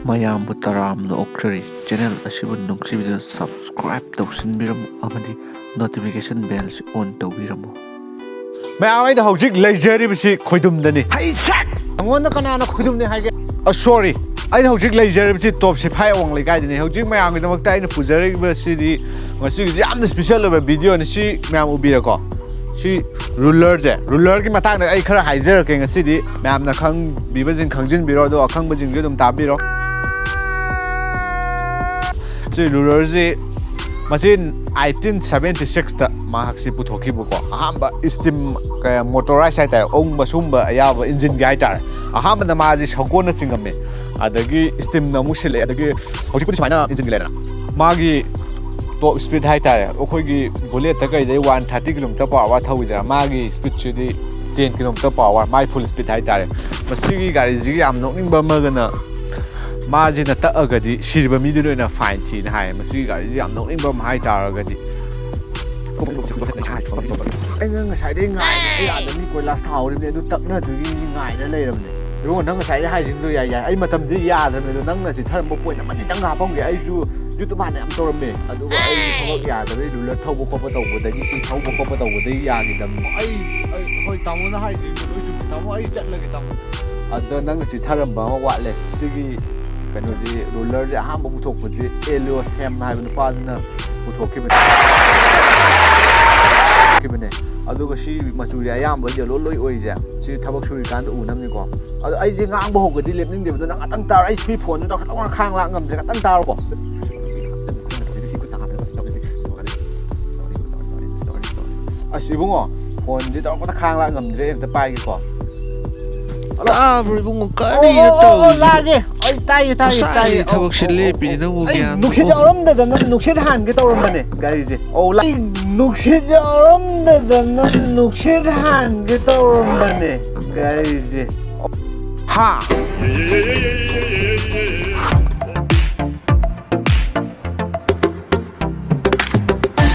ꯃꯌꯥꯝꯕꯨ ꯇꯔꯥꯝꯅ ꯑꯣꯛꯆꯔꯤ ꯆꯦꯅꯦꯜ ꯑꯁꯤꯕꯨ ꯅꯨꯡꯁꯤꯕꯤꯗꯨꯅ ꯁꯕꯁꯀ꯭ꯔꯥꯏꯕ ꯇꯧꯁꯤꯟꯕꯤꯔꯝꯃꯨ ꯑꯃꯗꯤ ꯅꯣꯇꯤꯐꯤꯀꯦꯁꯟ ꯕꯦꯜꯁꯤ ꯑꯣꯟ ꯇꯧꯕꯤꯔꯝꯃꯨ ꯃꯌꯥꯝ ꯑꯩꯅ ꯍꯧꯖꯤꯛ ꯂꯩꯖꯔꯤꯕꯁꯤ ꯈꯣꯏꯗꯨꯝꯗꯅꯤ ꯍꯩꯁꯠ ꯅꯉꯣꯟꯗ ꯀꯅꯥꯅ ꯈꯣꯏꯗꯨꯝꯅꯤ ꯍꯥꯏꯒꯦ ꯁꯣꯔꯤ ꯑꯩꯅ ꯍꯧꯖꯤꯛ ꯂꯩꯖꯔꯤꯕꯁꯤ ꯇꯣꯞ ꯁꯤꯐꯥꯏ ꯑꯋꯥꯡ ꯂꯩꯀꯥꯏꯗꯅꯤ ꯍꯧꯖꯤꯛ ꯃꯌꯥꯝꯒꯤꯗꯃꯛꯇ ꯑꯩꯅ ꯄꯨꯖꯔꯤꯕꯁꯤꯗꯤ ꯉꯁꯤꯒꯤꯁꯤ ꯌꯥꯝꯅ ꯁ꯭ꯄꯦꯁꯤꯌꯦꯜ ꯑꯣꯏꯕ ꯚꯤꯗꯤꯑꯣꯅꯤ ꯁꯤ ꯃꯌꯥꯝ ꯎꯕꯤꯔꯦꯀꯣ ꯁꯤ ꯔꯨꯂꯔꯒꯤ ꯃꯇꯥꯡꯗ ꯑꯩ ꯈꯔ ꯍꯥꯏꯖꯔꯛꯀꯦ ꯉꯁꯤꯗꯤ ꯃꯌꯥꯝꯅ ꯈꯪꯕꯤꯕꯁꯤꯡ ꯈꯪꯖꯤꯟꯕꯤꯔꯣ ꯑꯗꯣ ꯑꯈꯪꯕꯁꯤꯡꯁꯨ ꯑꯗꯨꯝ ꯇꯥꯕꯤꯔꯣ ꯁꯤ ꯔꯨꯂꯔꯁꯤ ꯃꯁꯤ 1876ꯇ ꯃꯍꯥꯛꯁꯤ ꯄꯨꯊꯣꯛꯈꯤꯕꯀꯣ ꯑꯍꯥꯟꯕ ꯏꯁꯇꯤꯝ ꯃꯣꯇꯣꯔꯥꯏꯁ ꯍꯥꯏꯇꯥꯔꯦ ꯑꯣꯡꯕ ꯁꯨꯝꯕ ꯑꯌꯥꯕ ꯏꯟꯖꯤꯟꯒꯤ ꯍꯥꯏꯇꯥꯔꯦ ꯑꯍꯥꯟꯕꯗ ꯃꯥꯁꯤ ꯁꯒꯣꯜꯅ ꯆꯤꯡꯉꯝꯃꯦ ꯑꯗꯒꯤ ꯏꯁꯇꯤꯝꯅ ꯑꯃꯨꯛ ꯁꯤꯜꯂꯛꯑꯦ ꯑꯗꯒꯤ ꯍꯧꯖꯤꯛꯄꯨꯗꯤ ꯁꯨꯃꯥꯏꯅ ꯏꯟꯖꯤꯟꯒꯤ ꯂꯩꯗꯅ ꯃꯥꯒꯤ ꯇꯣꯞ ꯁ꯭ꯄꯤꯠ ꯍꯥꯏꯇꯥꯔꯦ ꯑꯩꯈꯣꯏꯒꯤ ꯕꯨꯂꯦꯠꯇ ꯀꯩꯗꯩ 130 km/h ꯊꯧꯋꯤꯗꯅ ꯃꯥꯒꯤ ꯁ꯭ꯄꯤꯠꯁꯤꯗꯤ 10 km/h ꯃꯥꯒꯤ ꯐꯨꯜ ꯁ꯭ꯄꯤꯠ ꯍꯥꯏꯇꯥꯔꯦ ꯃꯁꯤꯒꯤ ꯒꯥꯔꯤꯁꯤꯒꯤ ꯌꯥꯝ ꯅꯣꯛꯅꯤꯡꯕ ꯑꯃꯒꯅ ꯃꯥꯁꯤꯅ ꯇꯛꯑꯒꯗꯤ ꯁꯤꯔꯤꯕ ꯃꯤꯗꯨꯅ ꯑꯣꯏꯅ ꯐꯥꯏꯟ ꯊꯤꯅ ꯍꯥꯏꯌꯦ ꯃꯁꯤꯒꯤ ꯒꯥꯔꯤꯁꯤ ꯌꯥꯝ ꯅꯣꯛꯅꯤꯡꯕ ꯑꯃ ꯍꯥꯏꯇꯥꯔꯒꯗꯤ ꯑꯩꯅ ꯉꯁꯥꯏꯗꯩ ꯉꯥꯏꯔꯦ ꯑꯩ ꯑꯥꯗ ꯃꯤ ꯀꯣꯏꯂꯥꯁ ꯊꯥꯍꯧꯔꯤꯕꯅꯦ ꯑꯗꯨ ꯇꯛꯅꯗꯨꯒꯤ ꯉꯥꯏꯅ ꯂꯩꯔꯕꯅꯦ ꯏꯕꯨꯡꯉꯣ ꯅꯪ ꯉꯁꯥꯏꯗꯩ ꯍꯥꯏꯁꯤꯡꯗꯣ ꯌꯥꯏ ꯑꯩ ꯃꯇꯝꯗꯤ ꯌꯥꯗ꯭ꯔꯕꯅꯦ ꯑꯗꯣ ꯅꯪꯅ ꯆꯤꯊꯔꯝꯕ ꯄꯣꯏꯟ ꯑꯃꯅꯤꯇꯪ ꯍꯥꯞꯄꯝꯒꯦ ꯑꯩꯁꯨ ꯌꯨꯇꯨꯕ ꯍꯥꯟꯅ ꯌꯥꯝ ꯇꯧꯔꯝꯃꯦ ꯑꯗꯨꯒ ꯑꯩ ꯊꯕꯛ ꯌꯥꯗꯕꯩ ꯔꯨꯂꯔ ꯊꯧꯕ ꯈꯣꯠꯄ ꯇꯧꯕꯗꯒꯤ ꯁꯤ ꯊꯧꯕ ꯈꯣꯠꯄ ꯇꯧꯕꯗꯒꯤ ꯌꯥꯈꯤꯗꯕꯅꯤ ꯑꯩ ꯍꯣꯏ ꯇꯥꯃꯣꯅ ꯍꯥꯏꯁꯤꯡꯗꯣ ꯂꯣꯏ ꯆꯨꯝꯃꯤ ꯇꯥꯃꯣ ꯑꯩ ꯆꯠꯂꯒꯦ ꯇꯥꯃꯣ ꯑꯗ ꯅꯪꯅ ꯆꯤꯊꯔꯝꯕ ꯑꯃ ꯋꯥꯠꯂꯦ ꯁꯤꯒꯤ ꯀꯩꯅꯣꯁꯤ ꯔꯨꯂꯔꯁꯦ ꯑꯍꯥꯟꯕ ꯄꯨꯊꯣꯛꯄꯁꯤ ꯑꯦꯂꯤꯑꯣ ꯁꯦꯝ ꯍꯥꯏꯕ ꯅꯨꯄꯥꯗꯨꯅ ꯄꯨꯊꯣꯛꯈꯤꯕꯅꯦ ꯑꯗꯨꯒ ꯁꯤ ꯃꯆꯨꯁꯦ ꯑꯌꯥꯝꯕ ꯌꯦꯂꯣ ꯂꯣꯏ ꯑꯣꯏꯁꯦ ꯁꯤ ꯊꯕꯛ ꯁꯨꯔꯤꯀꯥꯟꯗ ꯎꯅꯕꯅꯤꯀꯣ ꯑꯗꯣ ꯑꯩꯁꯦ ꯉꯥꯡꯕ ꯍꯧꯒꯗꯤ ꯂꯦꯞꯅꯤꯡꯗꯦꯕꯗꯣ ꯅꯪ ꯉꯥꯛꯇꯪ ꯇꯥꯔꯣ ꯑꯩ ꯁꯤ ꯐꯣꯟꯗꯨꯗ ꯈꯇꯪ ꯈꯥꯡ ꯂꯥꯛ ꯉꯝꯗ꯭ꯔꯦ ꯉꯥꯛꯇꯪ ꯇꯥꯔꯣꯀꯣ ꯑꯁ ꯏꯕꯨꯡꯉꯣ ꯐꯣꯟꯁꯦ ꯇꯧꯔꯛꯄꯗ ꯈꯥꯡ ꯂꯥꯛ ꯉꯝꯗ꯭ꯔꯦ ꯑꯝꯇ ꯄꯥꯏꯒꯦꯀꯣ ꯇꯥꯕ꯭ꯔꯣ ꯏꯕꯨꯡꯉꯣ ꯀꯔꯤꯅꯣ ꯇꯧꯔꯤꯁꯤꯕꯣ ꯂꯥꯛꯑꯒꯦ ꯑꯩ ꯇꯥꯏꯌꯦ ꯉꯁꯥꯏꯗꯩ ꯊꯕꯛꯁꯤ ꯂꯦꯞꯄꯤꯅꯤ ꯅꯪꯕꯨ ꯑꯩ ꯒ꯭ꯌꯥꯟ ꯅꯨꯡꯁꯤꯠ ꯌꯥꯎꯔꯝꯗꯗꯅ ꯅꯨꯡꯁꯤꯠ ꯍꯥꯟꯒꯦ ꯇꯧꯔꯝꯕꯅꯦ ꯒꯥꯔꯤꯁꯦ ꯑꯩ ꯅꯨꯡꯁꯤꯠ ꯌꯥꯎꯔꯝꯗꯗꯅ ꯅꯨꯡꯁꯤꯠ ꯍꯥꯟꯒꯦ ꯇꯧꯔꯝꯕꯅꯦ ꯒꯥꯔꯤꯁꯦ ꯍꯥ